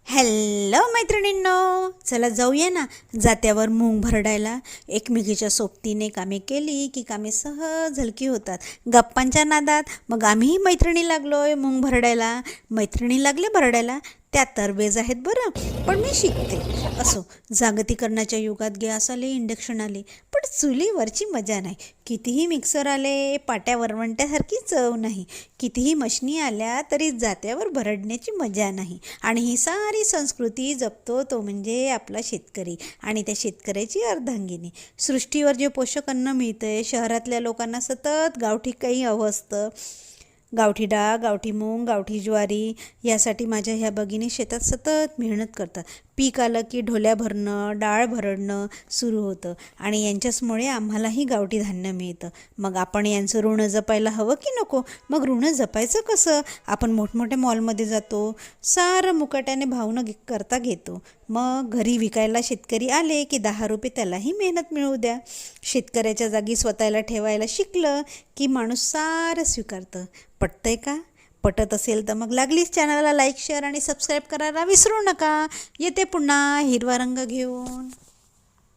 Hello मैत्रिणींनो, चला जाऊया ना जात्यावर मूग भरडायला. एकमेकीच्या सोबतीने कामे केली की कामे सहज हलकी होतात. गप्पांच्या नादात मग आम्ही मैत्रिणी लागलोय मूग भरडायला. मैत्रिणी लागले भरडायला, त्या तरबेज आहेत बरं, पण मी शिकते. असो, जागतिकरणाच्या युगात गॅस आले, इंडक्शन आले, पण चुलीवरची मजा नाही. कितीही मिक्सर आले, पाट्या वरवंट्यासारखी चव नाही. कितीही मशनी आल्या तरी जात्यावर भरडण्याची मजा नाही. आणि ही सारी संस्कृती जपतो तो म्हणजे आपला शेतकरी आणि त्या शेतकऱ्याची अर्धांगिनी. सृष्टीवर जे पोषक अन्न मिळतंय, शहरातल्या लोकांना सतत गावठी काही हवं असतं. गावठी डाळ, गावठी मूग, गावठी ज्वारी, यासाठी माझ्या ह्या भगिनी शेतात सतत मेहनत करतात. पीक आलं की ढोल्या भरणं, डाळ भरडणं सुरू होतं आणि यांच्याचमुळे आम्हालाही गावठी धान्य मिळतं. मग आपण यांचं ऋण जपायला हवं की नको? मग ऋण जपायचं कसं? आपण मोठमोठ्या मॉलमध्ये जातो, सारं मुकाट्याने भावनं करता घेतो. मग घरी विकायला शेतकरी आले की 10 रुपये त्यालाही मेहनत मिळू द्या. शेतकऱ्याच्या जागी स्वतःला ठेवायला शिकलं की माणूस सारं स्वीकारतं. पटतंय का? पटत असेल तर मग लागलीच चॅनलला लाईक, शेअर आणि सबस्क्राईब करायला विसरू नका. येते पुन्हा हिरवा रंग घेऊन.